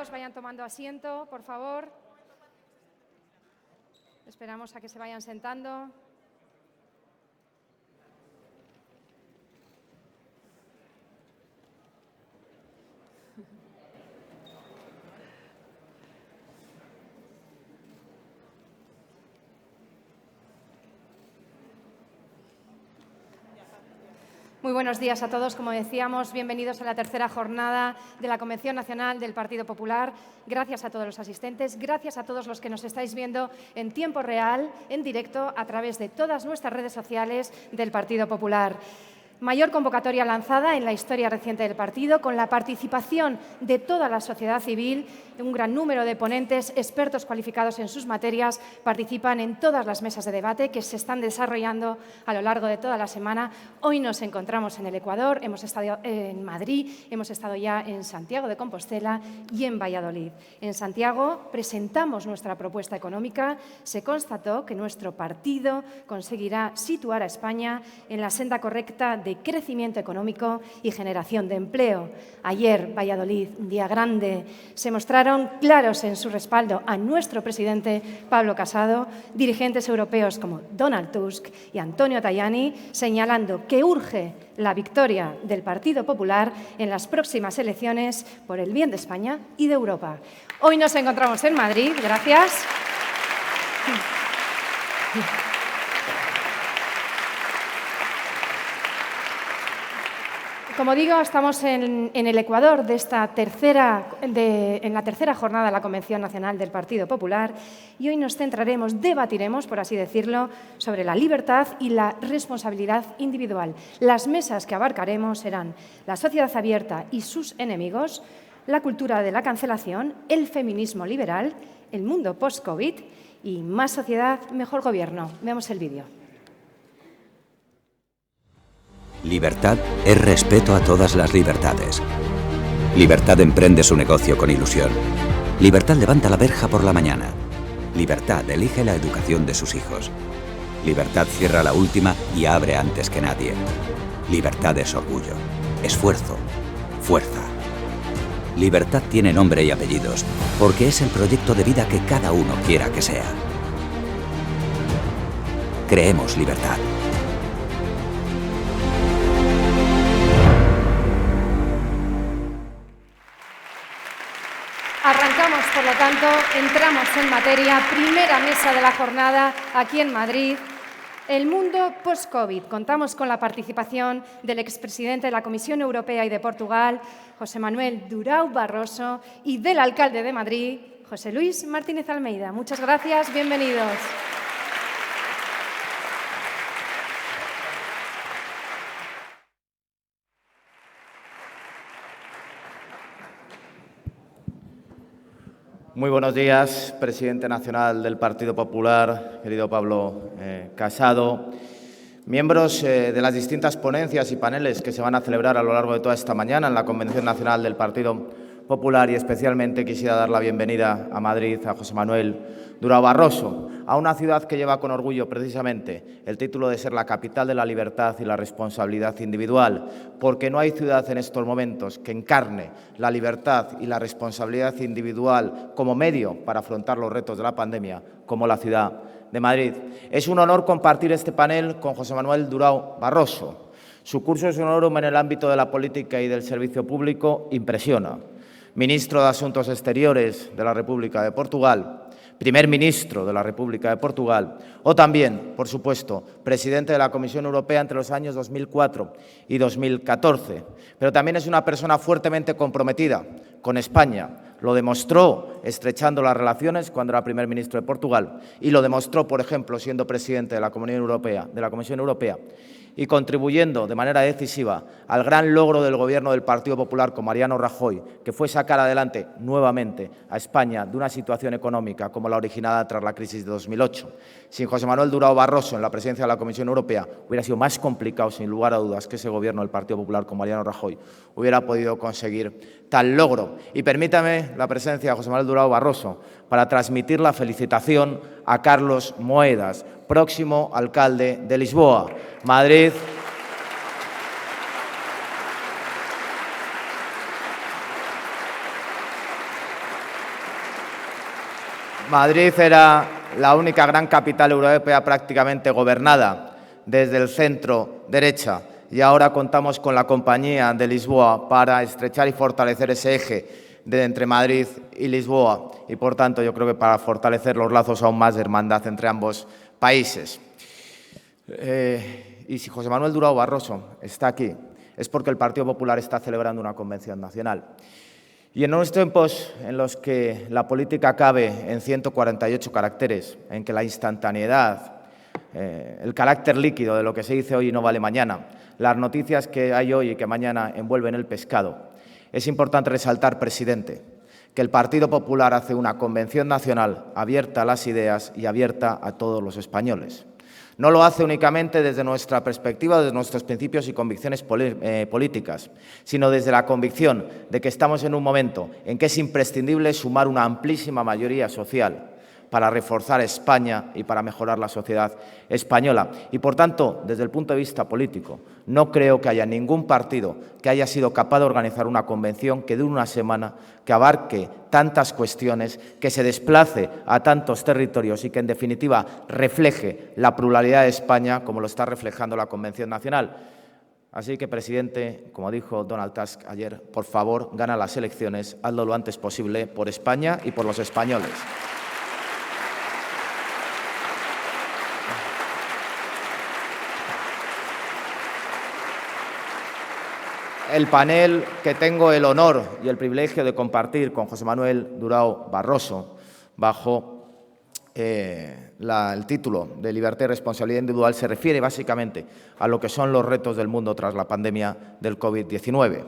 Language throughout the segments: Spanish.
diputados vayan tomando asiento, por favor. Esperamos a que se vayan sentando. Muy buenos días a todos. Como decíamos, bienvenidos a la tercera jornada de la Convención Nacional del Partido Popular. Gracias a todos los asistentes, gracias a todos los que nos estáis viendo en tiempo real, en directo, a través de todas nuestras redes sociales del Partido Popular. Mayor convocatoria lanzada en la historia reciente del partido, con la participación de toda la sociedad civil. Un gran número de ponentes, expertos cualificados en sus materias, participan en todas las mesas de debate que se están desarrollando a lo largo de toda la semana. Hoy nos encontramos en el Ecuador, hemos estado en Madrid, hemos estado ya en Santiago de Compostela y en Valladolid. En Santiago presentamos nuestra propuesta económica. Se constató que nuestro partido conseguirá situar a España en la senda correcta de crecimiento económico y generación de empleo. Ayer, Valladolid, un día grande, se mostraron claros en su respaldo a nuestro presidente Pablo Casado, dirigentes europeos como Donald Tusk y Antonio Tajani, señalando que urge la victoria del Partido Popular en las próximas elecciones por el bien de España y de Europa. Hoy nos encontramos en Madrid, gracias. Como digo, estamos en el Ecuador de en la tercera jornada de la Convención Nacional del Partido Popular, y hoy nos centraremos, debatiremos, por así decirlo, sobre la libertad y la responsabilidad individual. Las mesas que abarcaremos serán la sociedad abierta y sus enemigos, la cultura de la cancelación, el feminismo liberal, el mundo post-COVID y más sociedad, mejor gobierno. Veamos el vídeo. Libertad es respeto a todas las libertades. Libertad emprende su negocio con ilusión. Libertad levanta la verja por la mañana. Libertad elige la educación de sus hijos. Libertad cierra la última y abre antes que nadie. Libertad es orgullo, esfuerzo, fuerza. Libertad tiene nombre y apellidos, porque es el proyecto de vida que cada uno quiera que sea. Creemos libertad. Arrancamos, por lo tanto, entramos en materia. Primera mesa de la jornada aquí en Madrid. El mundo post-COVID. Contamos con la participación del expresidente de la Comisión Europea y de Portugal, José Manuel Durão Barroso, y del alcalde de Madrid, José Luis Martínez Almeida. Muchas gracias, bienvenidos. Muy buenos días, presidente nacional del Partido Popular, querido Pablo Casado, miembros de las distintas ponencias y paneles que se van a celebrar a lo largo de toda esta mañana en la Convención Nacional del Partido Popular, y especialmente quisiera dar la bienvenida a Madrid a José Manuel Durão Barroso, a una ciudad que lleva con orgullo precisamente el título de ser la capital de la libertad y la responsabilidad individual, porque no hay ciudad en estos momentos que encarne la libertad y la responsabilidad individual como medio para afrontar los retos de la pandemia como la ciudad de Madrid. Es un honor compartir este panel con José Manuel Durão Barroso. Su cursus honorum en el ámbito de la política y del servicio público impresiona. Ministro de Asuntos Exteriores de la República de Portugal, primer ministro de la República de Portugal, o también, por supuesto, presidente de la Comisión Europea entre los años 2004 y 2014. Pero también es una persona fuertemente comprometida con España. Lo demostró estrechando las relaciones cuando era primer ministro de Portugal, y lo demostró, por ejemplo, siendo presidente de la Comisión Europea, y contribuyendo de manera decisiva al gran logro del Gobierno del Partido Popular con Mariano Rajoy, que fue sacar adelante nuevamente a España de una situación económica como la originada tras la crisis de 2008. Sin José Manuel Durão Barroso en la presidencia de la Comisión Europea hubiera sido más complicado, sin lugar a dudas, que ese Gobierno del Partido Popular con Mariano Rajoy hubiera podido conseguir tal logro. Y permítame la presencia de José Manuel Durão Barroso para transmitir la felicitación a Carlos Moedas, próximo alcalde de Lisboa, Madrid. Madrid era la única gran capital europea prácticamente gobernada desde el centro derecha y ahora contamos con la Compañía de Lisboa para estrechar y fortalecer ese eje entre Madrid y Lisboa y, por tanto, yo creo que para fortalecer los lazos aún más de hermandad entre ambos países. Y si José Manuel Durão Barroso está aquí es porque el Partido Popular está celebrando una convención nacional. Y en unos tiempos en los que la política cabe en 148 caracteres, en que la instantaneidad, el carácter líquido de lo que se dice hoy no vale mañana, las noticias que hay hoy y que mañana envuelven el pescado, es importante resaltar, presidente, que el Partido Popular hace una convención nacional abierta a las ideas y abierta a todos los españoles. No lo hace únicamente desde nuestra perspectiva, desde nuestros principios y convicciones políticas, sino desde la convicción de que estamos en un momento en que es imprescindible sumar una amplísima mayoría social para reforzar España y para mejorar la sociedad española. Y, por tanto, desde el punto de vista político, no creo que haya ningún partido que haya sido capaz de organizar una convención que dure una semana, que abarque tantas cuestiones, que se desplace a tantos territorios y que, en definitiva, refleje la pluralidad de España como lo está reflejando la Convención Nacional. Así que, presidente, como dijo Donald Tusk ayer, por favor, gana las elecciones, hazlo lo antes posible por España y por los españoles. El panel que tengo el honor y el privilegio de compartir con José Manuel Durão Barroso bajo el título de Libertad y Responsabilidad Individual se refiere básicamente a lo que son los retos del mundo tras la pandemia del COVID-19.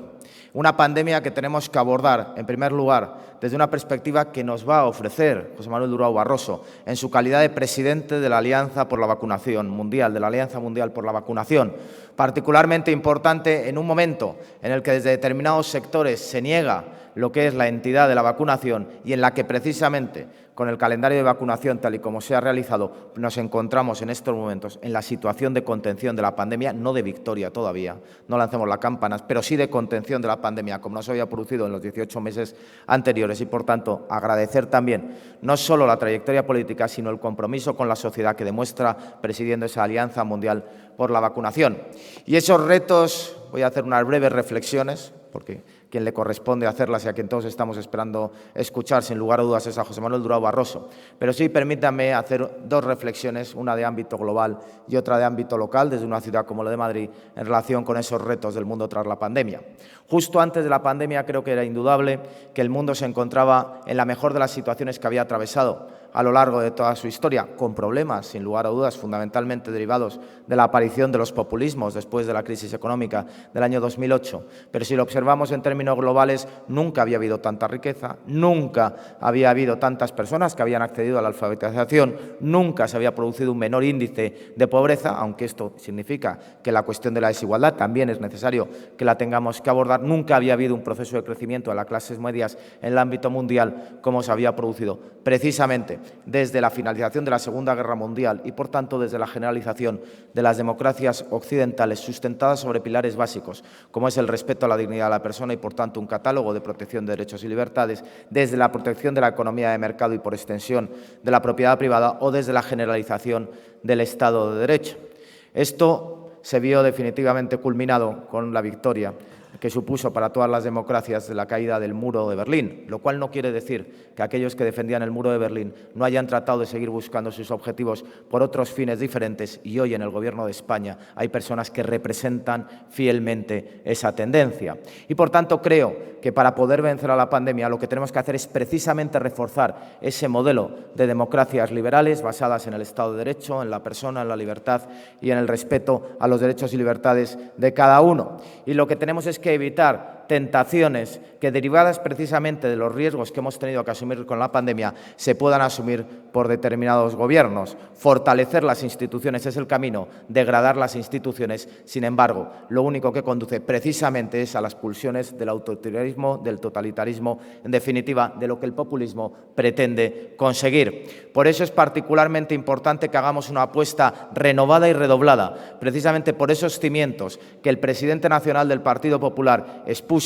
Una pandemia que tenemos que abordar, en primer lugar, desde una perspectiva que nos va a ofrecer José Manuel Durão Barroso en su calidad de presidente de la Alianza por la Vacunación Mundial, de la Alianza Mundial por la Vacunación, particularmente importante en un momento en el que desde determinados sectores se niega lo que es la entidad de la vacunación y en la que precisamente con el calendario de vacunación tal y como se ha realizado nos encontramos en estos momentos en la situación de contención de la pandemia, no de victoria todavía, no lancemos las campanas, pero sí de contención de la pandemia como no se había producido en los 18 meses anteriores y, por tanto, agradecer también no solo la trayectoria política sino el compromiso con la sociedad que demuestra presidiendo esa Alianza Mundial por la Vacunación. Y esos retos, voy a hacer unas breves reflexiones, porque quien le corresponde hacerlas y a quien todos estamos esperando escuchar, sin lugar a dudas, es a José Manuel Durão Barroso. Pero sí, permítanme hacer dos reflexiones, una de ámbito global y otra de ámbito local, desde una ciudad como la de Madrid, en relación con esos retos del mundo tras la pandemia. Justo antes de la pandemia creo que era indudable que el mundo se encontraba en la mejor de las situaciones que había atravesado a lo largo de toda su historia, con problemas, sin lugar a dudas, fundamentalmente derivados de la aparición de los populismos después de la crisis económica del año 2008. Pero si lo observamos en términos globales, nunca había habido tanta riqueza, nunca había habido tantas personas que habían accedido a la alfabetización, nunca se había producido un menor índice de pobreza, aunque esto significa que la cuestión de la desigualdad también es necesario que la tengamos que abordar, nunca había habido un proceso de crecimiento de las clases medias en el ámbito mundial como se había producido precisamente desde la finalización de la Segunda Guerra Mundial y, por tanto, desde la generalización de las democracias occidentales sustentadas sobre pilares básicos, como es el respeto a la dignidad de la persona y, por tanto, un catálogo de protección de derechos y libertades, desde la protección de la economía de mercado y, por extensión, de la propiedad privada o desde la generalización del Estado de Derecho. Esto se vio definitivamente culminado con la victoria que supuso para todas las democracias de la caída del muro de Berlín, lo cual no quiere decir que aquellos que defendían el muro de Berlín no hayan tratado de seguir buscando sus objetivos por otros fines diferentes y hoy en el Gobierno de España hay personas que representan fielmente esa tendencia. Y, por tanto, creo que para poder vencer a la pandemia lo que tenemos que hacer es precisamente reforzar ese modelo de democracias liberales basadas en el Estado de Derecho, en la persona, en la libertad y en el respeto a los derechos y libertades de cada uno. Y lo que tenemos es que evitar tentaciones que, derivadas precisamente de los riesgos que hemos tenido que asumir con la pandemia, se puedan asumir por determinados gobiernos. Fortalecer las instituciones es el camino, degradar las instituciones, sin embargo, lo único que conduce precisamente es a las pulsiones del autoritarismo, del totalitarismo, en definitiva, de lo que el populismo pretende conseguir. Por eso es particularmente importante que hagamos una apuesta renovada y redoblada, precisamente por esos cimientos que el presidente nacional del Partido Popular expuso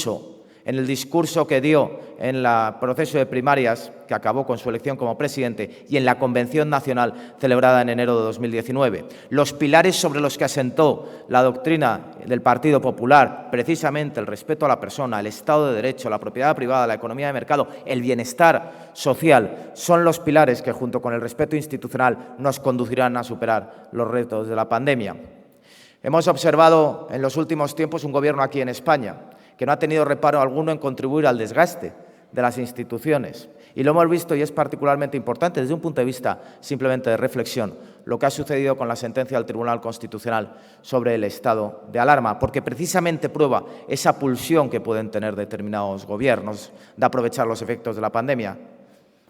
en el discurso que dio en el proceso de primarias, que acabó con su elección como presidente, y en la Convención Nacional celebrada en enero de 2019. Los pilares sobre los que asentó la doctrina del Partido Popular, precisamente el respeto a la persona, el Estado de Derecho, la propiedad privada, la economía de mercado, el bienestar social, son los pilares que, junto con el respeto institucional, nos conducirán a superar los retos de la pandemia. Hemos observado en los últimos tiempos un gobierno aquí en España que no ha tenido reparo alguno en contribuir al desgaste de las instituciones. Y lo hemos visto, y es particularmente importante desde un punto de vista simplemente de reflexión, lo que ha sucedido con la sentencia del Tribunal Constitucional sobre el estado de alarma, porque precisamente prueba esa pulsión que pueden tener determinados gobiernos de aprovechar los efectos de la pandemia.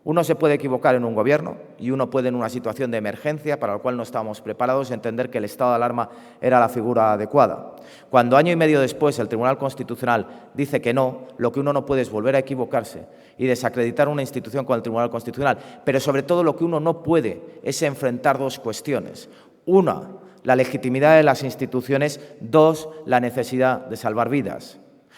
Uno se puede equivocar en un gobierno y uno puede, en una situación de emergencia para la cual no estábamos preparados, entender que el estado de alarma era la figura adecuada. Cuando año y medio después el Tribunal Constitucional dice que no, lo que uno no puede es volver a equivocarse y desacreditar una institución con el Tribunal Constitucional. Pero sobre todo lo que uno no puede es enfrentar dos cuestiones. Una, la legitimidad de las instituciones. Dos, la necesidad de salvar vidas.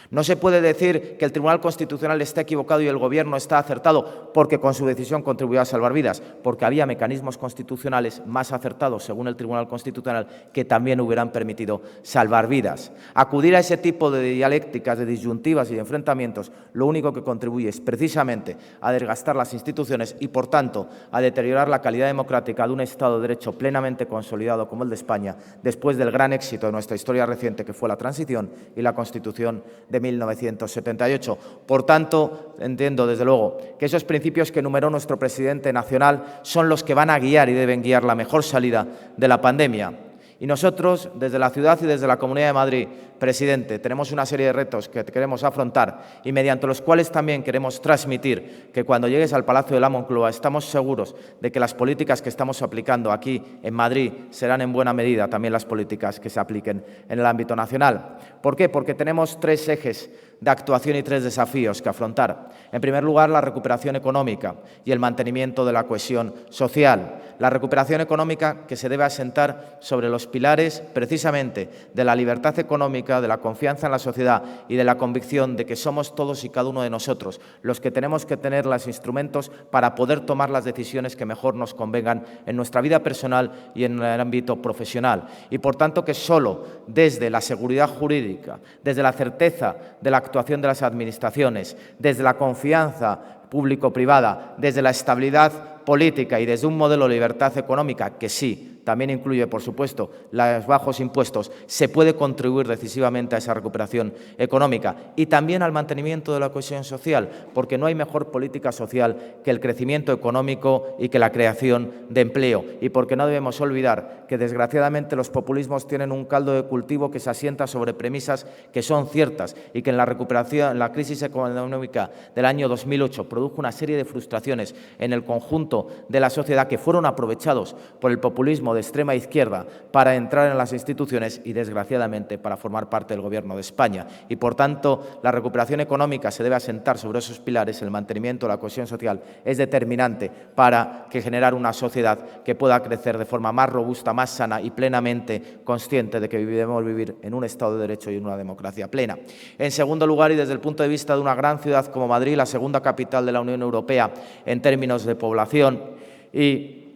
No se puede decir que el Tribunal Constitucional está equivocado y el Gobierno está acertado porque con su decisión contribuyó a salvar vidas, porque había mecanismos constitucionales más acertados, según el Tribunal Constitucional, que también hubieran permitido salvar vidas. Acudir a ese tipo de dialécticas, de disyuntivas y de enfrentamientos, lo único que contribuye es precisamente a desgastar las instituciones y, por tanto, a deteriorar la calidad democrática de un Estado de Derecho plenamente consolidado como el de España, después del gran éxito de nuestra historia reciente, que fue la transición y la Constitución de 1978. Por tanto, entiendo desde luego que esos principios que enumeró nuestro presidente nacional son los que van a guiar y deben guiar la mejor salida de la pandemia. Y nosotros, desde la ciudad y desde la Comunidad de Madrid, presidente, tenemos una serie de retos que queremos afrontar y mediante los cuales también queremos transmitir que cuando llegues al Palacio de la Moncloa estamos seguros de que las políticas que estamos aplicando aquí en Madrid serán en buena medida también las políticas que se apliquen en el ámbito nacional. ¿Por qué? Porque tenemos tres ejes de actuación y tres desafíos que afrontar. En primer lugar, la recuperación económica y el mantenimiento de la cohesión social. La recuperación económica que se debe asentar sobre los pilares precisamente de la libertad económica, de la confianza en la sociedad y de la convicción de que somos todos y cada uno de nosotros los que tenemos que tener los instrumentos para poder tomar las decisiones que mejor nos convengan en nuestra vida personal y en el ámbito profesional. Y por tanto que solo desde la seguridad jurídica, desde la certeza de la actuación de las administraciones, desde la confianza público-privada, desde la estabilidad política y desde un modelo de libertad económica que sí, también incluye, por supuesto, los bajos impuestos, se puede contribuir decisivamente a esa recuperación económica y también al mantenimiento de la cohesión social, porque no hay mejor política social que el crecimiento económico y que la creación de empleo. Y porque no debemos olvidar que, desgraciadamente, los populismos tienen un caldo de cultivo que se asienta sobre premisas que son ciertas y que en la recuperación, la crisis económica del año 2008 produjo una serie de frustraciones en el conjunto de la sociedad que fueron aprovechados por el populismo de extrema izquierda para entrar en las instituciones y, desgraciadamente, para formar parte del Gobierno de España. Y, por tanto, la recuperación económica se debe asentar sobre esos pilares. El mantenimiento de la cohesión social es determinante para generar una sociedad que pueda crecer de forma más robusta, más sana y plenamente consciente de que debemos vivir en un Estado de Derecho y en una democracia plena. En segundo lugar, y desde el punto de vista de una gran ciudad como Madrid, la segunda capital de la Unión Europea en términos de población, y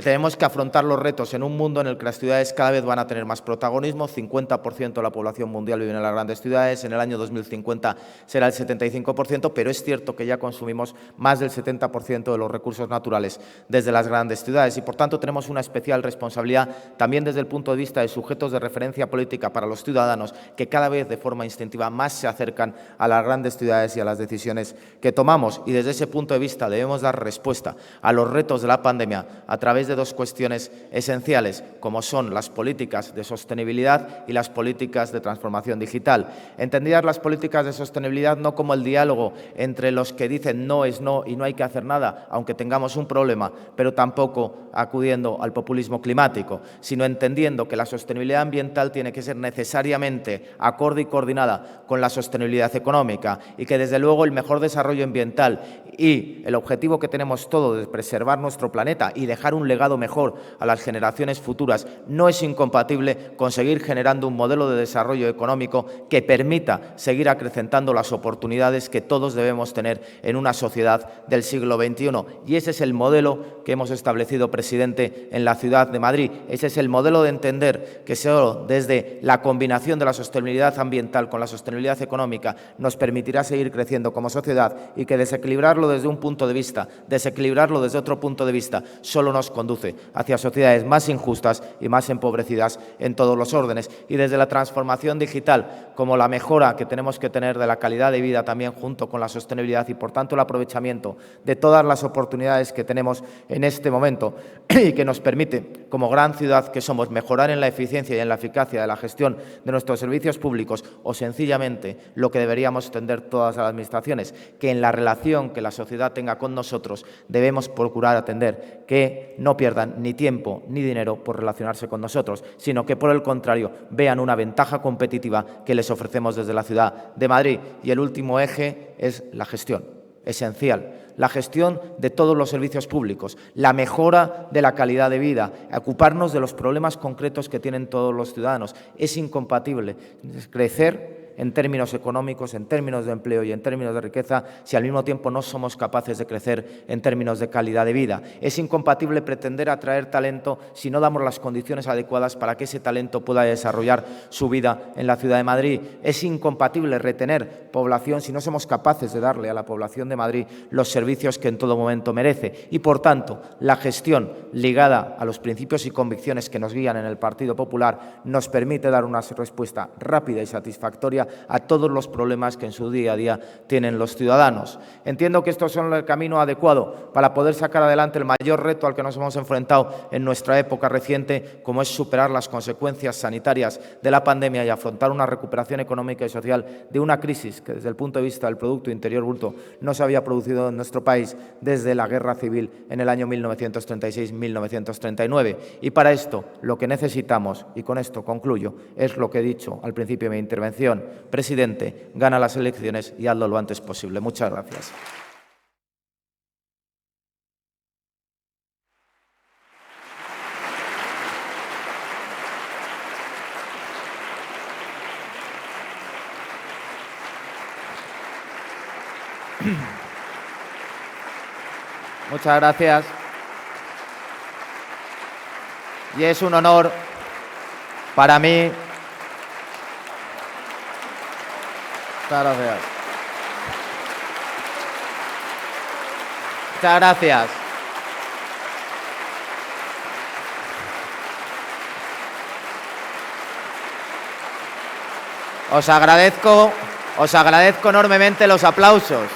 tenemos que afrontar los retos en un mundo en el que las ciudades cada vez van a tener más protagonismo. 50% de la población mundial vive en las grandes ciudades. En el año 2050 será el 75%, pero es cierto que ya consumimos más del 70% de los recursos naturales desde las grandes ciudades y, por tanto, tenemos una especial responsabilidad también desde el punto de vista de sujetos de referencia política para los ciudadanos que cada vez de forma instintiva más se acercan a las grandes ciudades y a las decisiones que tomamos. Y desde ese punto de vista debemos dar respuesta a los retos de la pandemia a través de dos cuestiones esenciales, como son las políticas de sostenibilidad y las políticas de transformación digital. Entendidas las políticas de sostenibilidad no como el diálogo entre los que dicen no es no y no hay que hacer nada, aunque tengamos un problema, pero tampoco acudiendo al populismo climático, sino entendiendo que la sostenibilidad ambiental tiene que ser necesariamente acorde y coordinada con la sostenibilidad económica y que, desde luego, el mejor desarrollo ambiental y el objetivo que tenemos todos de preservar nuestro planeta y dejar un legado mejor a las generaciones futuras, no es incompatible con seguir generando un modelo de desarrollo económico que permita seguir acrecentando las oportunidades que todos debemos tener en una sociedad del siglo XXI. Y ese es el modelo que hemos establecido, presidente, en la ciudad de Madrid. Ese es el modelo de entender que solo desde la combinación de la sostenibilidad ambiental con la sostenibilidad económica nos permitirá seguir creciendo como sociedad, y que desequilibrarlo desde un punto de vista, desequilibrarlo desde otro punto de vista, solo nos conduce hacia sociedades más injustas y más empobrecidas en todos los órdenes. Y desde la transformación digital, como la mejora que tenemos que tener de la calidad de vida también junto con la sostenibilidad y, por tanto, el aprovechamiento de todas las oportunidades que tenemos en este momento y que nos permite, como gran ciudad que somos, mejorar en la eficiencia y en la eficacia de la gestión de nuestros servicios públicos, o sencillamente lo que deberíamos entender todas las administraciones, que en la relación que la sociedad tenga con nosotros debemos procurar atender que no pierdan ni tiempo ni dinero por relacionarse con nosotros, sino que, por el contrario, vean una ventaja competitiva que les ofrecemos desde la ciudad de Madrid. Y el último eje es la gestión, esencial. La gestión de todos los servicios públicos, la mejora de la calidad de vida, ocuparnos de los problemas concretos que tienen todos los ciudadanos. Es incompatible crecer en términos económicos, en términos de empleo y en términos de riqueza, si al mismo tiempo no somos capaces de crecer en términos de calidad de vida. Es incompatible pretender atraer talento si no damos las condiciones adecuadas para que ese talento pueda desarrollar su vida en la ciudad de Madrid. Es incompatible retener población si no somos capaces de darle a la población de Madrid los servicios que en todo momento merece. Y, por tanto, la gestión ligada a los principios y convicciones que nos guían en el Partido Popular nos permite dar una respuesta rápida y satisfactoria a todos los problemas que en su día a día tienen los ciudadanos. Entiendo que estos son el camino adecuado para poder sacar adelante el mayor reto al que nos hemos enfrentado en nuestra época reciente, como es superar las consecuencias sanitarias de la pandemia y afrontar una recuperación económica y social de una crisis que, desde el punto de vista del Producto Interior Bruto, no se había producido en nuestro país desde la Guerra Civil en el año 1936-1939. Y para esto lo que necesitamos, y con esto concluyo, es lo que he dicho al principio de mi intervención: presidente, gana las elecciones y hazlo lo antes posible. Muchas gracias. Muchas gracias. Y es un honor para mí. Muchas gracias. Muchas gracias. Os agradezco enormemente los aplausos,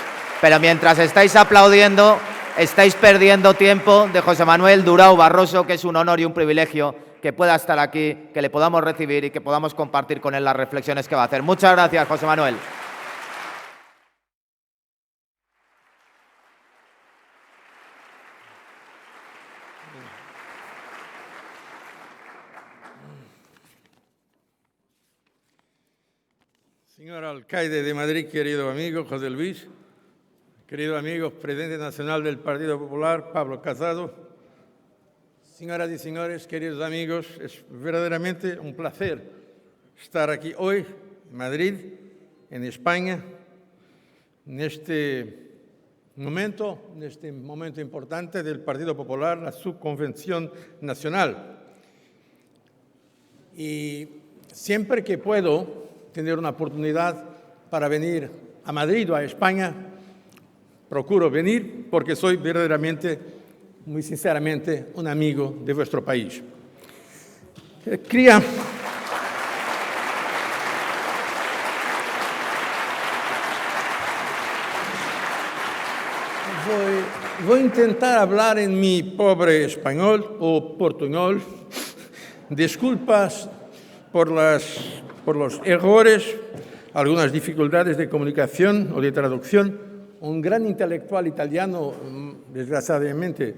pero mientras estáis aplaudiendo, estáis perdiendo tiempo de José Manuel Durão Barroso, que es un honor y un privilegio que pueda estar aquí, que le podamos recibir y que podamos compartir con él las reflexiones que va a hacer. Muchas gracias, José Manuel. Señor alcalde de Madrid, querido amigo José Luis, querido amigo presidente nacional del Partido Popular, Pablo Casado, señoras y señores, queridos amigos, es verdaderamente un placer estar aquí hoy en Madrid, en España, en este momento importante del Partido Popular, la subconvención nacional. Y siempre que puedo tener una oportunidad para venir a Madrid o a España, procuro venir porque soy verdaderamente, muy sinceramente, un amigo de vuestro país. Voy a intentar hablar en mi pobre español o portuñol. Disculpas por los errores, algunas dificultades de comunicación o de traducción. Un gran intelectual italiano, desgraciadamente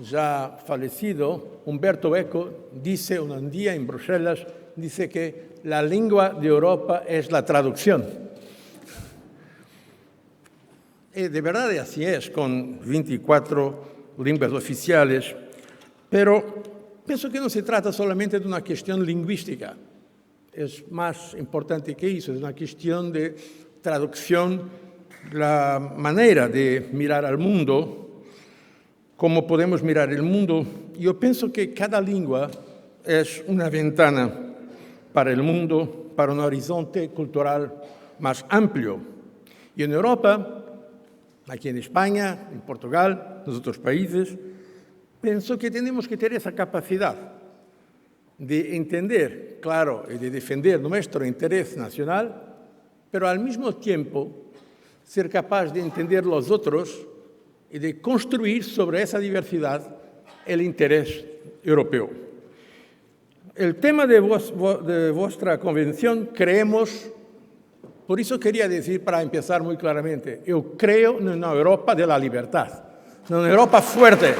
ya fallecido, Umberto Eco, dice un día en Bruselas, dice que la lengua de Europa es la traducción. Y de verdad así es, con 24 lenguas oficiales. Pero pienso que no se trata solamente de una cuestión lingüística. Es más importante que eso, es una cuestión de traducción, la manera de mirar al mundo, cómo podemos mirar el mundo. Yo pienso que cada lengua es una ventana para el mundo, para un horizonte cultural más amplio. Y en Europa, aquí en España, en Portugal, en los otros países, pienso que tenemos que tener esa capacidad de entender, claro, y de defender nuestro interés nacional, pero al mismo tiempo ser capaz de entender los otros y de construir sobre esa diversidad el interés europeo. El tema de vuestra convención, creemos, por eso quería decir, para empezar muy claramente, yo creo en una Europa de la libertad, en una Europa fuerte.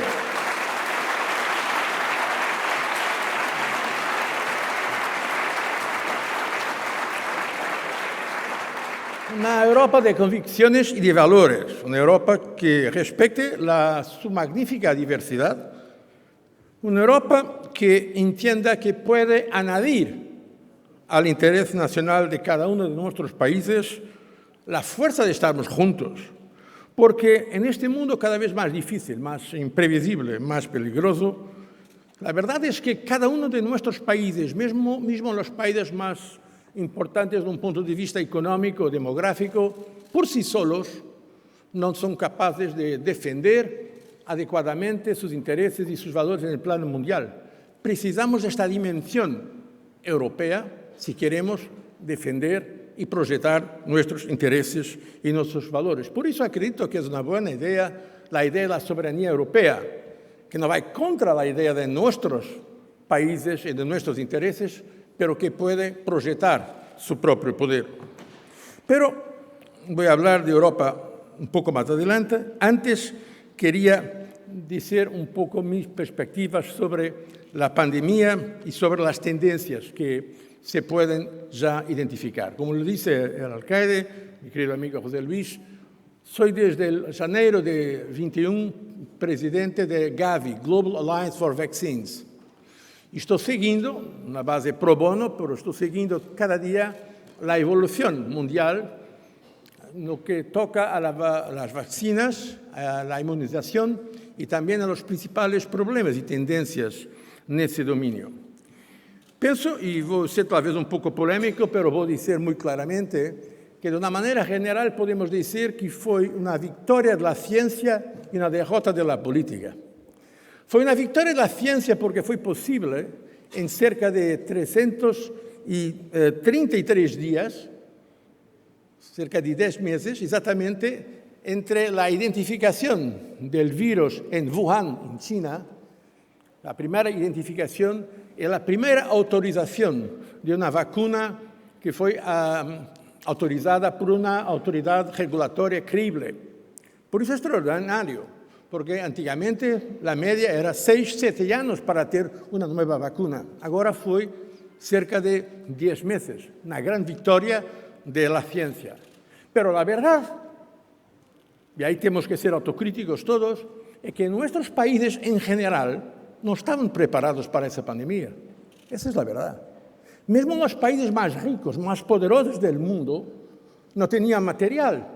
Una Europa de convicciones y de valores, una Europa que respete su magnífica diversidad, una Europa que entienda que puede añadir al interés nacional de cada uno de nuestros países la fuerza de estarmos juntos, porque en este mundo cada vez más difícil, más imprevisible, más peligroso, la verdad es que cada uno de nuestros países, mismo los países más importantes desde un punto de vista económico, demográfico, por sí solos no son capaces de defender adecuadamente sus intereses y sus valores en el plano mundial. Precisamos de esta dimensión europea si queremos defender y proyectar nuestros intereses y nuestros valores. Por eso acredito que es una buena idea la idea de la soberanía europea, que no va contra la idea de nuestros países y de nuestros intereses, pero que puede proyectar su propio poder. Pero voy a hablar de Europa un poco más adelante. Antes quería decir un poco mis perspectivas sobre la pandemia y sobre las tendencias que se pueden ya identificar. Como lo dice el alcalde, mi querido amigo José Luis, soy desde el enero de 21 presidente de Gavi, Global Alliance for Vaccines. Estoy siguiendo, una base pro bono, pero estoy siguiendo cada día la evolución mundial, lo que toca a las vacunas, a la inmunización y también a los principales problemas y tendencias en ese dominio. Pienso, y voy a ser tal vez un poco polémico, pero voy a decir muy claramente que de una manera general podemos decir que fue una victoria de la ciencia y una derrota de la política. Fue una victoria de la ciencia porque fue posible en cerca de 333 días, cerca de 10 meses, exactamente entre la identificación del virus en Wuhan, en China, la primera identificación y la primera autorización de una vacuna que fue autorizada por una autoridad regulatoria creíble. Por eso es extraordinario, porque antiguamente la media era 6-7 años para tener una nueva vacuna. Ahora fue cerca de 10 meses, una gran victoria de la ciencia. Pero la verdad, y ahí tenemos que ser autocríticos todos, es que nuestros países en general no estaban preparados para esa pandemia. Esa es la verdad. Mismo los países más ricos, más poderosos del mundo, no tenían material,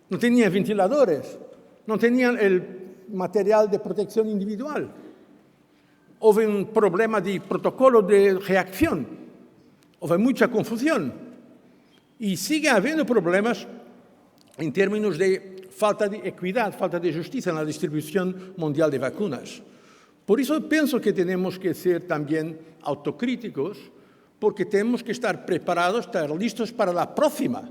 no tenían ventiladores, no tenían el material de protección individual. Hubo un problema de protocolo de reacción, hubo mucha confusión y sigue habiendo problemas en términos de falta de equidad, falta de justicia en la distribución mundial de vacunas. Por eso pienso que tenemos que ser también autocríticos, porque tenemos que estar preparados, estar listos para la próxima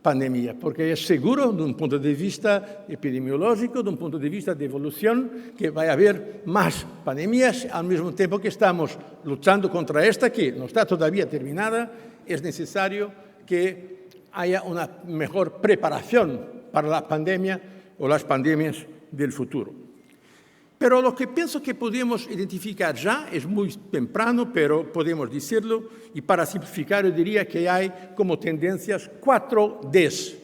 pandemia, porque es seguro, de un punto de vista epidemiológico, de un punto de vista de evolución, que va a haber más pandemias, al mismo tiempo que estamos luchando contra esta, que no está todavía terminada. Es necesario que haya una mejor preparación para la pandemia o las pandemias del futuro. Pero lo que pienso que podemos identificar ya, es muy temprano, pero podemos decirlo, y para simplificar yo diría que hay como tendencias 4 Ds.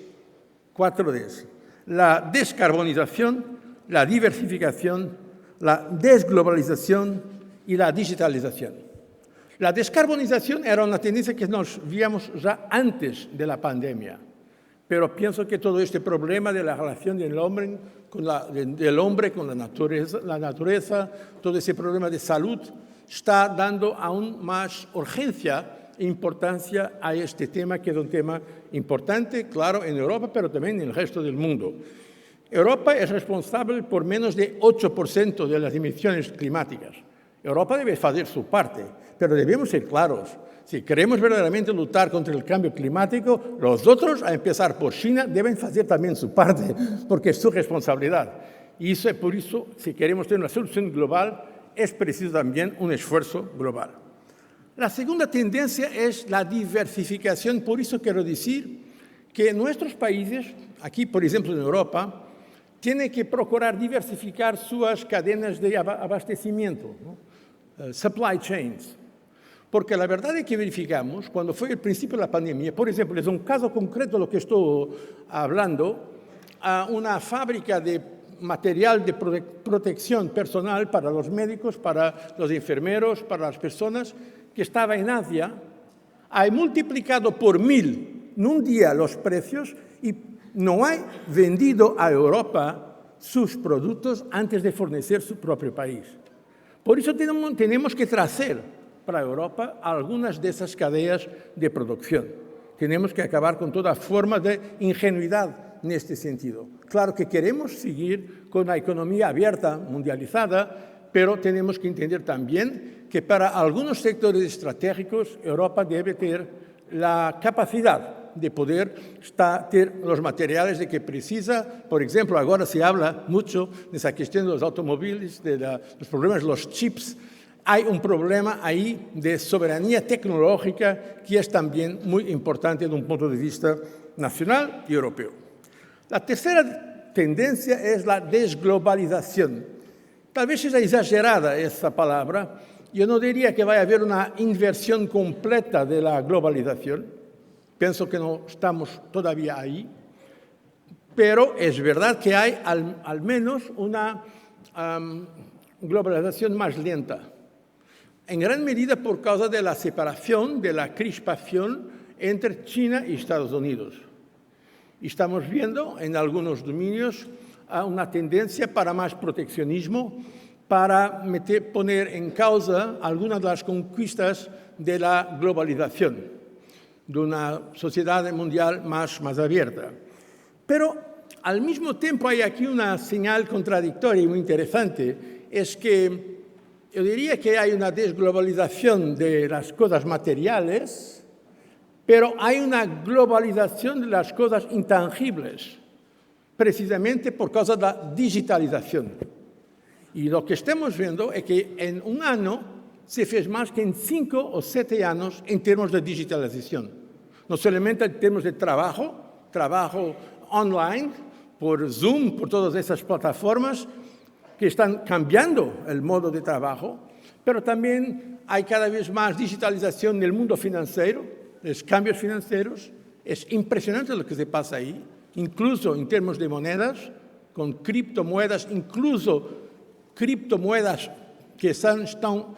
4 Ds. La descarbonización, la diversificación, la desglobalización y la digitalización. La descarbonización era una tendencia que nos veíamos ya antes de la pandemia, pero pienso que todo este problema de la relación del hombre con la naturaleza, todo ese problema de salud, está dando aún más urgencia e importancia a este tema, que es un tema importante, claro, en Europa, pero también en el resto del mundo. Europa es responsable por menos de 8% de las emisiones climáticas. Europa debe hacer su parte, pero debemos ser claros. Si queremos verdaderamente luchar contra el cambio climático, los otros, a empezar por China, deben hacer también su parte, porque es su responsabilidad. Y eso es por eso, si queremos tener una solución global, es preciso también un esfuerzo global. La segunda tendencia es la diversificación. Por eso quiero decir que nuestros países, aquí por ejemplo en Europa, tienen que procurar diversificar sus cadenas de abastecimiento, ¿no? Supply chains. Porque la verdad es que verificamos, cuando fue el principio de la pandemia, por ejemplo, es un caso concreto lo que estoy hablando, a una fábrica de material de protección personal para los médicos, para los enfermeros, para las personas que estaba en Asia, ha multiplicado por 1000 en un día los precios y no ha vendido a Europa sus productos antes de fornecer su propio país. Por eso tenemos que traer para Europa algunas de esas cadenas de producción. Tenemos que acabar con toda forma de ingenuidad en este sentido. Claro que queremos seguir con la economía abierta, mundializada, pero tenemos que entender también que para algunos sectores estratégicos Europa debe tener la capacidad de poder tener los materiales de que precisa. Por ejemplo, ahora se habla mucho de esa cuestión de los automóviles, de los problemas de los chips. Hay un problema ahí de soberanía tecnológica que es también muy importante desde un punto de vista nacional y europeo. La tercera tendencia es la desglobalización. Tal vez sea exagerada esta palabra. Yo no diría que vaya a haber una inversión completa de la globalización. Pienso que no estamos todavía ahí. Pero es verdad que hay al menos una globalización más lenta. En gran medida por causa de la separación, de la crispación entre China y Estados Unidos. Y estamos viendo en algunos dominios una tendencia para más proteccionismo, para poner en causa algunas de las conquistas de la globalización, de una sociedad mundial más abierta. Pero al mismo tiempo hay aquí una señal contradictoria y muy interesante, es que yo diría que hay una desglobalización de las cosas materiales, pero hay una globalización de las cosas intangibles, precisamente por causa de la digitalización. Y lo que estamos viendo es que en un año se hace más que en 5 o 7 años en términos de digitalización. No solamente en términos de trabajo online, por Zoom, por todas esas plataformas, que están cambiando el modo de trabajo, pero también hay cada vez más digitalización del mundo financiero, los cambios financieros. Es impresionante lo que se pasa ahí, incluso en términos de monedas, con criptomonedas, incluso criptomonedas que están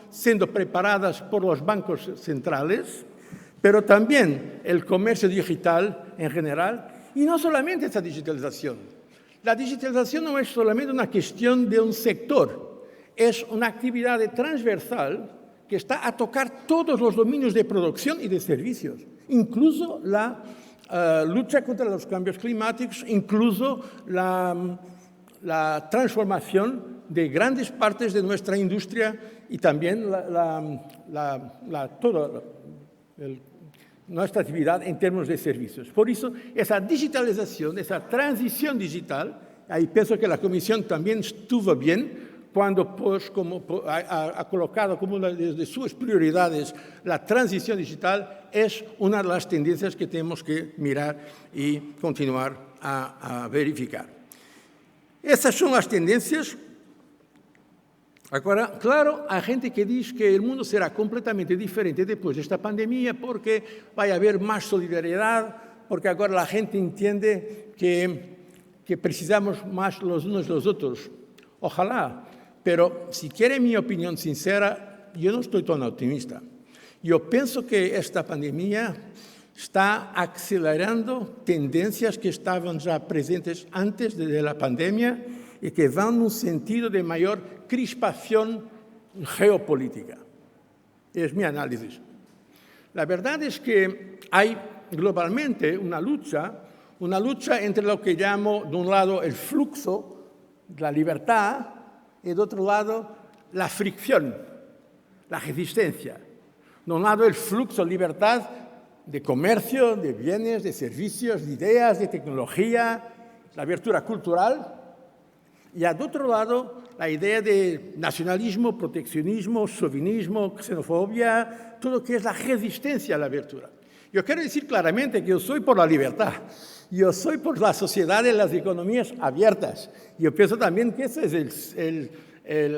siendo preparadas por los bancos centrales, pero también el comercio digital en general, y no solamente esa digitalización. La digitalización no es solamente una cuestión de un sector, es una actividad transversal que está a tocar todos los dominios de producción y de servicios, incluso la lucha contra los cambios climáticos, incluso la transformación de grandes partes de nuestra industria y también toda nuestra actividad en términos de servicios. Por eso, esa digitalización, esa transición digital, ahí pienso que la Comisión también estuvo bien cuando ha colocado como una de sus prioridades la transición digital, es una de las tendencias que tenemos que mirar y continuar a verificar. Essas son las tendencias. Agora, claro, há gente que diz que o mundo será completamente diferente depois desta pandemia porque vai haver mais solidariedade, porque agora a gente entende que precisamos mais los unos dos outros. Ojalá, pero si quiere mi opinión sincera, yo no estoy tan optimista. Yo pienso que esta pandemia está acelerando tendencias que estaban ya presentes antes de la pandemia y que van en un sentido de mayor crispación geopolítica. Es mi análisis. La verdad es que hay globalmente una lucha entre lo que llamo, de un lado, el flujo, la libertad, y de otro lado, la fricción, la resistencia. De un lado, el flujo, libertad de comercio, de bienes, de servicios, de ideas, de tecnología, la apertura cultural. Y de otro lado, la idea de nacionalismo, proteccionismo, chauvinismo, xenofobia, todo lo que es la resistencia a la apertura. Yo quiero decir claramente que yo soy por la libertad. Yo soy por la sociedad de las economías abiertas. Yo pienso también que ese es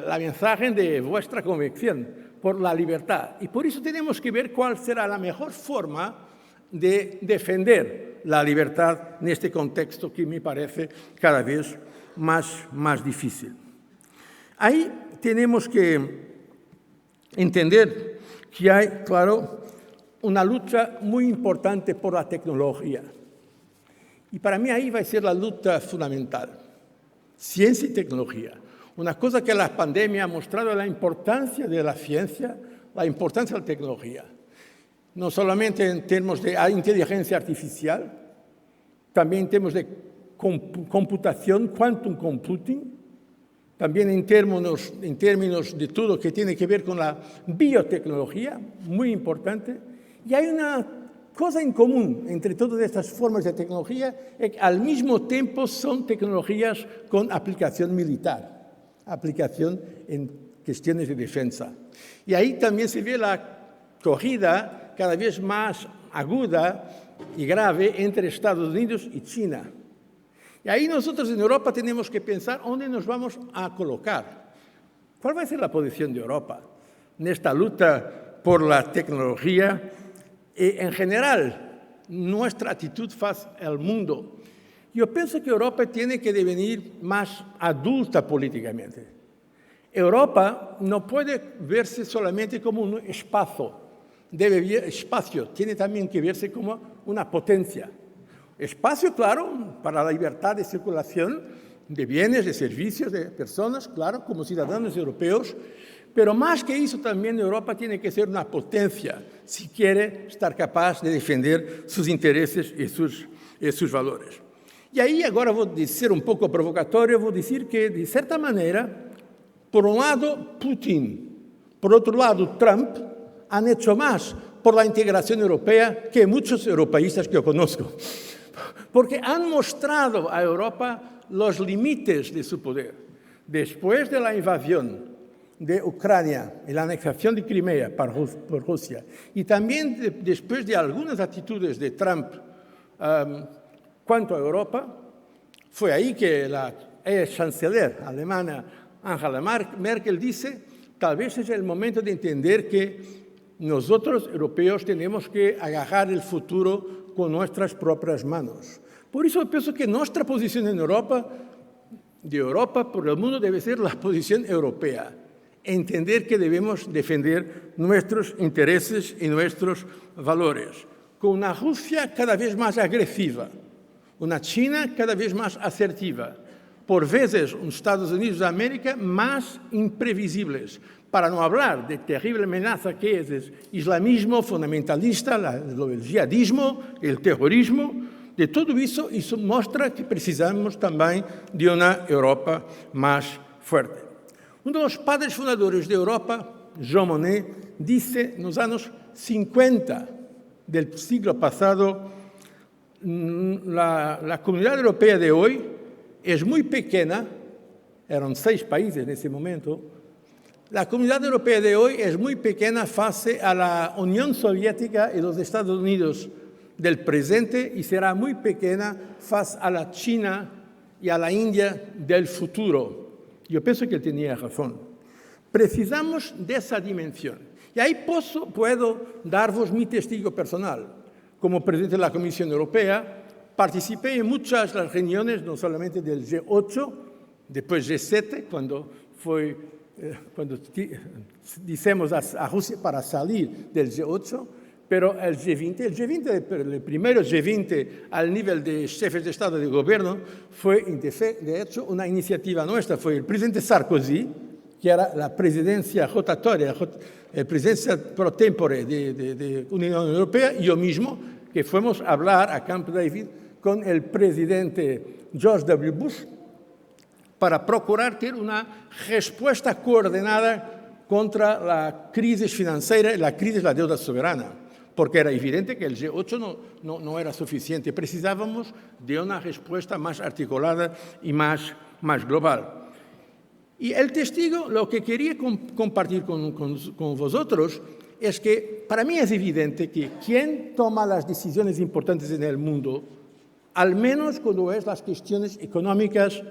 la mensaje de vuestra convicción, por la libertad. Y por eso tenemos que ver cuál será la mejor forma de defender la libertad en este contexto que me parece cada vez más difícil. Ahí tenemos que entender que hay, claro, una lucha muy importante por la tecnología. Y para mí ahí va a ser la lucha fundamental. Ciencia y tecnología. Una cosa que la pandemia ha mostrado es la importancia de la ciencia, la importancia de la tecnología. No solamente en términos de inteligencia artificial, también en términos de computación, quantum computing, también en términos de todo lo que tiene que ver con la biotecnología, muy importante. Y hay una cosa en común entre todas estas formas de tecnología, es que al mismo tiempo son tecnologías con aplicación militar, aplicación en cuestiones de defensa. Y ahí también se ve la corrida cada vez más aguda y grave entre Estados Unidos y China. Y ahí nosotros en Europa tenemos que pensar dónde nos vamos a colocar. ¿Cuál va a ser la posición de Europa en esta lucha por la tecnología y, en general, nuestra actitud face al mundo? Yo pienso que Europa tiene que devenir más adulta políticamente. Europa no puede verse solamente como un espacio, tiene también que verse como una potencia. Espacio, claro, para la libertad de circulación de bienes, de servicios, de personas, claro, como ciudadanos europeos, pero más que eso también Europa tiene que ser una potencia si quiere estar capaz de defender sus intereses y sus valores. Y ahí agora voy a ser un poco provocatorio, voy a decir que, de cierta manera, por un lado Putin, por otro lado Trump, han hecho más por la integración europea que muchos europeístas que yo conozco, porque han mostrado a Europa los límites de su poder. Después de la invasión de Ucrania y la anexación de Crimea por Rusia, y también después de algunas actitudes de Trump cuanto a Europa, fue ahí que la chanciller alemana Angela Merkel dice: tal vez es el momento de entender que nosotros, europeos, tenemos que agarrar el futuro con nuestras propias manos. Por eso pienso que nuestra posición en Europa, de Europa por el mundo, debe ser la posición europea. Entender que debemos defender nuestros intereses y nuestros valores, con una Rusia cada vez más agresiva, una China cada vez más asertiva, por veces unos Estados Unidos de América más imprevisibles, para no hablar de terrible amenaza que es el islamismo fundamentalista, el jihadismo, el terrorismo. De todo eso muestra que precisamos también de una Europa más fuerte. Uno de los padres fundadores de Europa, Jean Monnet, dice en los años 50 del siglo pasado: la comunidad europea de hoy es muy pequeña, eran 6 países en ese momento. La comunidad europea de hoy es muy pequeña frente a la Unión Soviética y los Estados Unidos del presente, y será muy pequeña frente a la China y a la India del futuro. Yo pienso que él tenía razón. Precisamos de esa dimensión. Y ahí puedo daros mi testigo personal. Como presidente de la Comisión Europea, participé en muchas reuniones, no solamente del G8, después G7, cuando fue cuando dissemos a Rússia para salir del G8, pero el G20, el primer G20 al nivel de jefes de Estado y de Gobierno fue, de hecho, una iniciativa nuestra. Fue el presidente Sarkozy, que era la presidencia rotatoria, presidencia pro tempore de Unión Europea, y yo mismo, que fuimos a hablar a Camp David con el presidente George W. Bush para procurar tener una respuesta coordinada contra la crisis financiera y la crisis de la deuda soberana, porque era evidente que el G8 no era suficiente. Precisábamos de una respuesta más articulada y más global. Y el testigo, lo que quería compartir con vosotros, es que para mí es evidente que quien toma las decisiones importantes en el mundo, al menos cuando es las cuestiones económicas,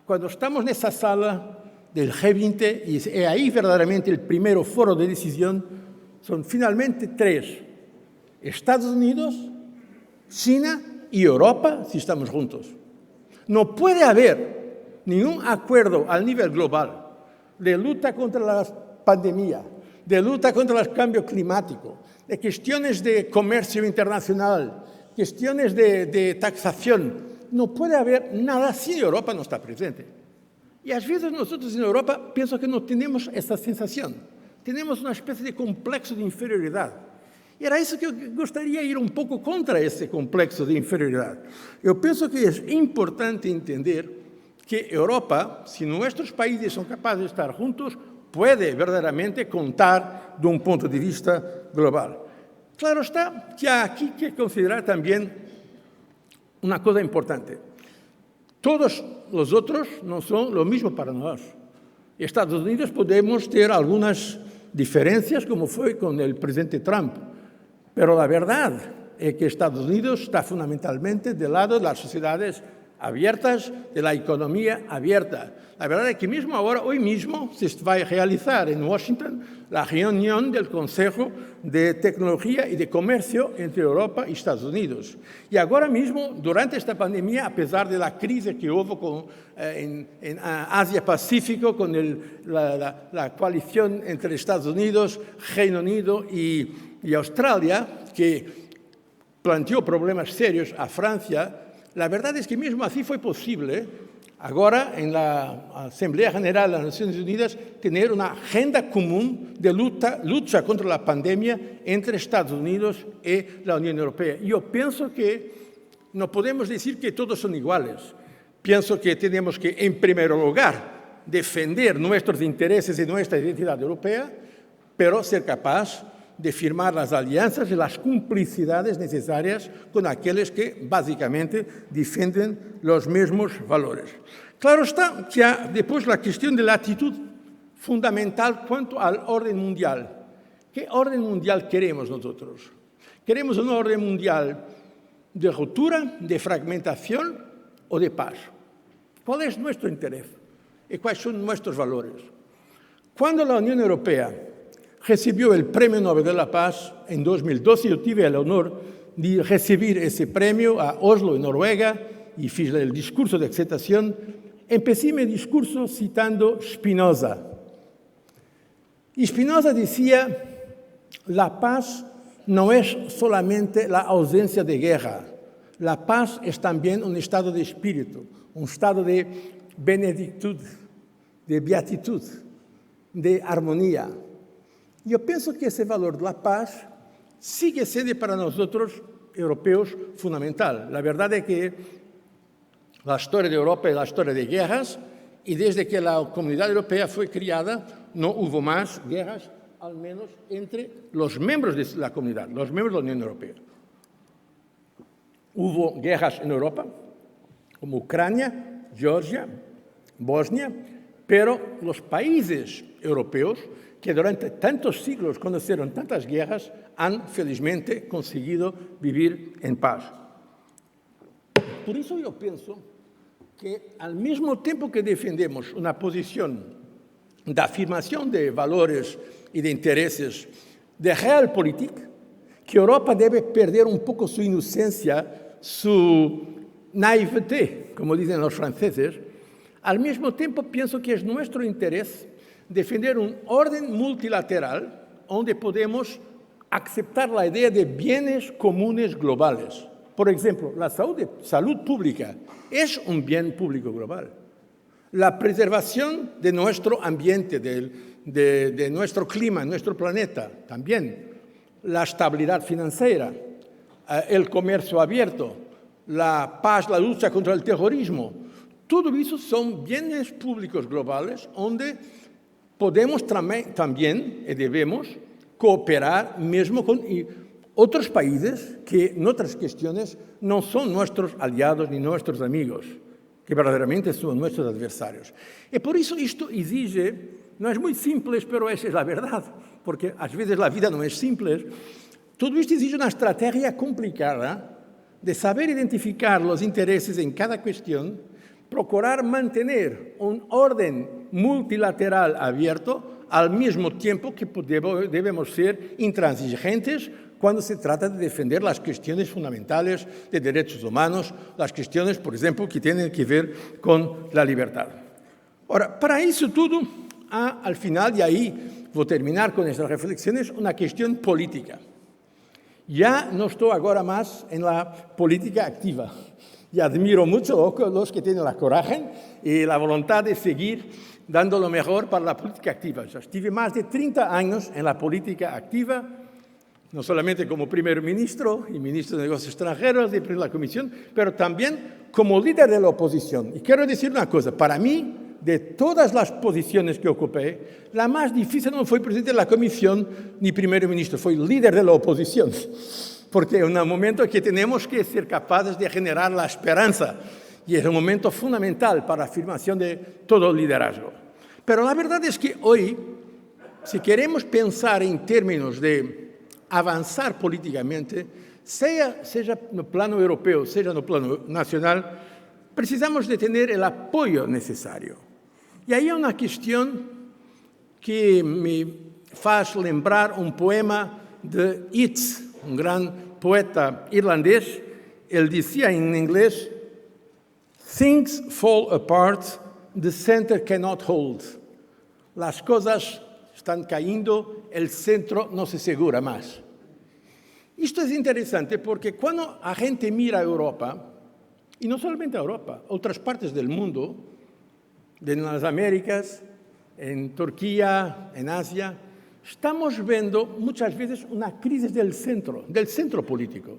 cuando estamos en esa sala del G20, y es ahí verdaderamente el primer foro de decisión, son finalmente tres: Estados Unidos, China y Europa, si estamos juntos. No puede haber ningún acuerdo a nivel global de lucha contra la pandemia, de lucha contra el cambio climático, de cuestiones de comercio internacional, cuestiones de taxación. No puede haber nada si Europa no está presente. Y a veces nosotros en Europa pienso que no tenemos esa sensación. Tenemos una especie de complejo de inferioridad. Y era eso que eu gostaria de ir un poco contra ese complejo de inferioridad. Yo pienso que es importante entender que Europa, si nuestros países son capaces de estar juntos, puede verdaderamente contar de un punto de vista global. Claro está que aquí hay que considerar también una cosa importante. Todos los otros no son lo mismo para nosotros. Estados Unidos podemos tener algunas diferencias, como fue con el presidente Trump, pero la verdad es que Estados Unidos está fundamentalmente del lado de las sociedades abiertas, de la economía abierta. La verdad es que mismo ahora, hoy mismo, se va a realizar en Washington la reunión del Consejo de Tecnología y de Comercio entre Europa y Estados Unidos. Y ahora mismo, durante esta pandemia, a pesar de la crisis que hubo en Asia-Pacífico, con la coalición entre Estados Unidos, Reino Unido y Australia, que planteó problemas serios a Francia, la verdad es que mismo así fue posible, ahora en la Asamblea General de las Naciones Unidas, tener una agenda común de lucha contra la pandemia entre Estados Unidos y la Unión Europea. Yo pienso que no podemos decir que todos son iguales. Pienso que tenemos que, en primer lugar, defender nuestros intereses y nuestra identidad europea, pero ser capaz de firmar las alianzas y las complicidades necesarias con aquellos que básicamente defienden los mismos valores. Claro está que después la cuestión de la actitud fundamental cuanto al orden mundial. ¿Qué orden mundial queremos nosotros? ¿Queremos un orden mundial de ruptura, de fragmentación o de paz? ¿Cuál es nuestro interés? ¿Y cuáles son nuestros valores? Cuando la Unión Europea recibió el Premio Nobel de la Paz en 2012, yo tuve el honor de recibir ese premio a Oslo, en Noruega, y hice el discurso de aceptación. Empecé mi discurso citando Spinoza. Y Spinoza decía, la paz no es solamente la ausencia de guerra. La paz es también un estado de espíritu, un estado de benedictud, de beatitud, de armonía. Yo pienso que ese valor de la paz sigue siendo para nosotros europeos fundamental. La verdad es que la historia de Europa es la historia de guerras, y desde que la Comunidad Europea fue creada no hubo más guerras, al menos entre los miembros de la comunidad, los miembros de la Unión Europea. Hubo guerras en Europa, como Ucrania, Georgia, Bosnia, pero los países europeos que durante tantos siglos conocieron tantas guerras, han felizmente conseguido vivir en paz. Por eso yo pienso que al mismo tiempo que defendemos una posición de afirmación de valores y de intereses de realpolitik, que Europa debe perder un poco su inocencia, su naivete, como dicen los franceses, Al mismo tiempo, pienso que es nuestro interés defender un orden multilateral donde podemos aceptar la idea de bienes comunes globales. Por ejemplo, la salud pública es un bien público global. La preservación de nuestro ambiente, de nuestro clima, nuestro planeta, también. La estabilidad financiera, el comercio abierto, la paz, la lucha contra el terrorismo. Todo eso son bienes públicos globales donde podemos también y debemos cooperar mismo con otros países que en otras cuestiones no son nuestros aliados ni nuestros amigos, que verdaderamente son nuestros adversarios. Y por eso esto exige, no es muy simple, pero esa es la verdad, porque a veces la vida no es simple. Todo esto exige una estrategia complicada de saber identificar los intereses en cada cuestión, procurar mantener un orden multilateral abierto, al mismo tiempo que debemos ser intransigentes cuando se trata de defender las cuestiones fundamentales de derechos humanos, las cuestiones, por ejemplo, que tienen que ver con la libertad. Ahora, para eso todo, al final, y ahí voy a terminar con estas reflexiones, una cuestión política. Ya no estoy ahora más en la política activa. Y admiro mucho a los que tienen la coraje y la voluntad de seguir dando lo mejor para la política activa. Yo estuve más de 30 años en la política activa, no solamente como primer ministro y ministro de Negocios Extranjeros de la Comisión, pero también como líder de la oposición. Y quiero decir una cosa, para mí, de todas las posiciones que ocupé, la más difícil no fue presidente de la Comisión ni primer ministro, fue líder de la oposición. Porque es un momento que tenemos que ser capaces de generar la esperanza y es un momento fundamental para la afirmación de todo liderazgo. Pero la verdad es que hoy, si queremos pensar en términos de avanzar políticamente, sea en el plano europeo, sea en el plano nacional, precisamos de tener el apoyo necesario. Y hay una cuestión que me hace lembrar un poema de Yeats, un gran poeta irlandés. Él decía en inglés, "Things fall apart, the center cannot hold." Las cosas están cayendo, el centro no se asegura más. Esto es interesante porque cuando la gente mira a Europa, y no solamente a Europa, otras partes del mundo, en las Américas, en Turquía, en Asia, estamos viendo muchas veces una crisis del centro político.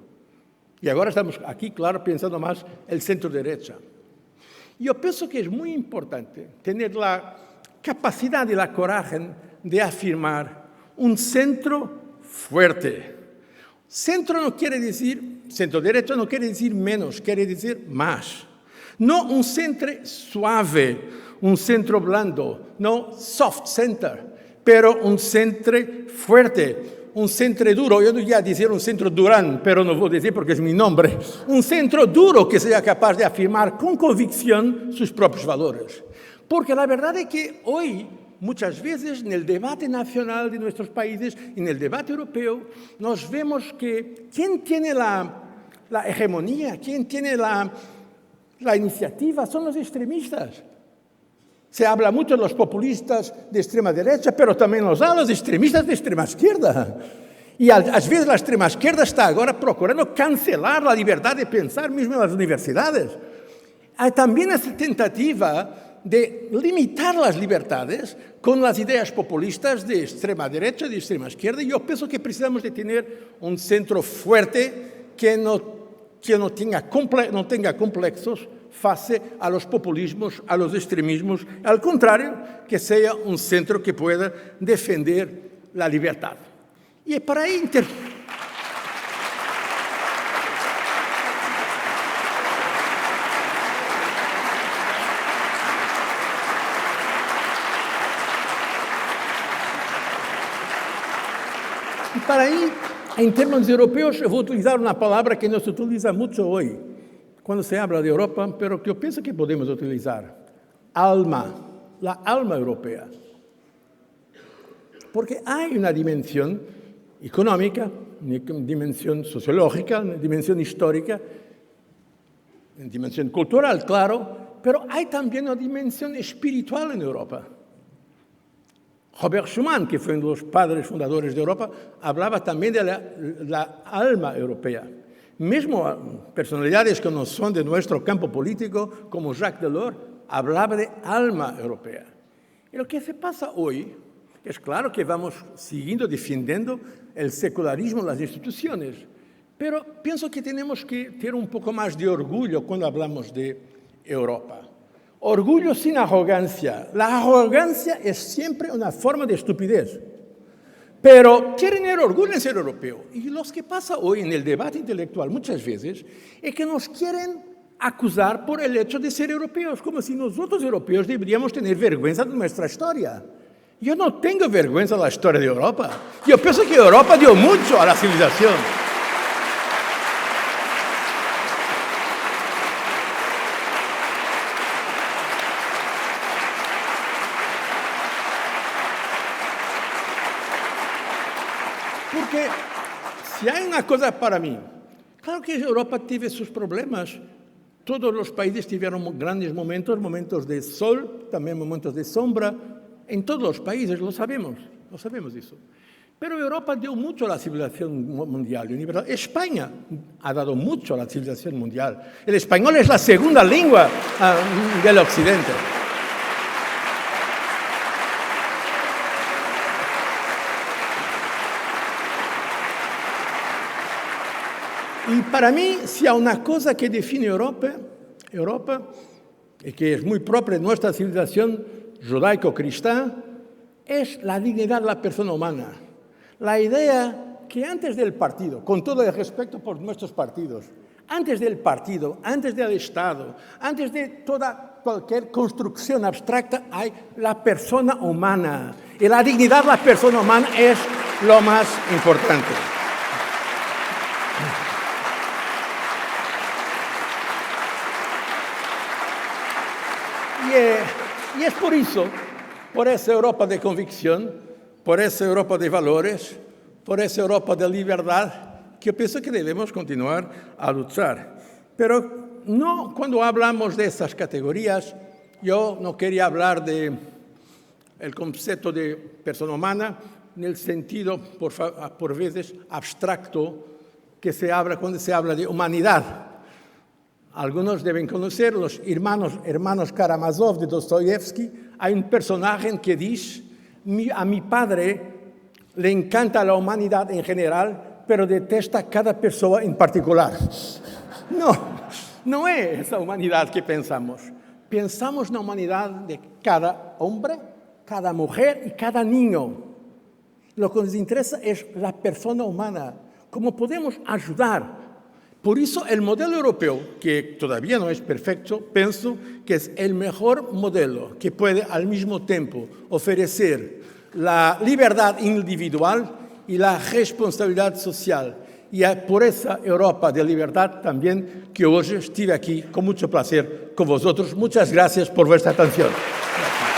Y ahora estamos aquí, claro, pensando más el centro derecha. Yo pienso que es muy importante tener la capacidad y la coraje de afirmar un centro fuerte. Centro no quiere decir, centro derecha no quiere decir menos, quiere decir más. No un centro suave, un centro blando, no soft center, pero un centro fuerte, un centro duro. Yo no voy a decir un centro Durán, pero no voy a decir porque es mi nombre. Un centro duro que sea capaz de afirmar con convicción sus propios valores. Porque la verdad es que hoy, muchas veces, en el debate nacional de nuestros países, en el debate europeo, nos vemos que quien tiene la hegemonía, quien tiene la iniciativa, son los extremistas. Se habla mucho de los populistas de extrema derecha, pero también los extremistas de extrema izquierda. Y a veces la extrema izquierda está ahora procurando cancelar la libertad de pensar mismo en las universidades. Hay también esa tentativa de limitar las libertades con las ideas populistas de extrema derecha y de extrema izquierda. Y yo pienso que precisamos de tener un centro fuerte que no tenga complejos face a los populismos, a los extremismos. Al contrario, que sea un centro que pueda defender la libertad. Y para ahí en términos europeos, yo voy a utilizar una palabra que no se utiliza mucho hoy, cuando se habla de Europa, pero que yo pienso que podemos utilizar. Alma, la alma europea. Porque hay una dimensión económica, una dimensión sociológica, una dimensión histórica, una dimensión cultural, claro, pero hay también una dimensión espiritual en Europa. Robert Schuman, que fue uno de los padres fundadores de Europa, hablaba también de la alma europea. Mismo personalidades que no son de nuestro campo político, como Jacques Delors, hablaba de alma europea. Y lo que se pasa hoy es claro que vamos siguiendo defendiendo el secularismo en las instituciones, pero pienso que tenemos que tener un poco más de orgullo cuando hablamos de Europa. Orgullo sin arrogancia. La arrogancia es siempre una forma de estupidez. Pero quieren tener orgullo en ser europeo. Y lo que pasa hoy en el debate intelectual muchas veces es que nos quieren acusar por el hecho de ser europeos, como si nosotros europeos deberíamos tener vergüenza de nuestra historia. Yo no tengo vergüenza de la historia de Europa. Yo pienso que Europa dio mucho a la civilización. Porque si hay una cosa para mí, claro que Europa tuvo sus problemas. Todos los países tuvieron grandes momentos, momentos de sol, también momentos de sombra. En todos los países lo sabemos eso. Pero Europa dio mucho a la civilización mundial. España ha dado mucho a la civilización mundial. El español es la segunda lengua del occidente. Y para mí, si hay una cosa que define Europa, y que es muy propia de nuestra civilización judaico-cristiana, es la dignidad de la persona humana. La idea que antes del partido, con todo el respeto por nuestros partidos, antes del partido, antes del Estado, antes de cualquier construcción abstracta, hay la persona humana. Y la dignidad de la persona humana es lo más importante. Y es por esa Europa de convicción, por esa Europa de valores, por esa Europa de libertad, que yo pienso que debemos continuar a luchar. Pero no, cuando hablamos de estas categorías, yo no quería hablar del concepto de persona humana en el sentido, por veces, abstracto que se habla cuando se habla de humanidad. Algunos deben conocer los hermanos Karamazov de Dostoyevsky. Hay un personaje que dice, a mi padre le encanta la humanidad en general, pero detesta a cada persona en particular. No es esa humanidad que pensamos. Pensamos en la humanidad de cada hombre, cada mujer y cada niño. Lo que nos interesa es la persona humana, cómo podemos ayudar. Por eso el modelo europeo, que todavía no es perfecto, pienso que es el mejor modelo que puede al mismo tiempo ofrecer la libertad individual y la responsabilidad social. Y por esa Europa de libertad también que hoy estuve aquí con mucho placer con vosotros. Muchas gracias por vuestra atención. Gracias.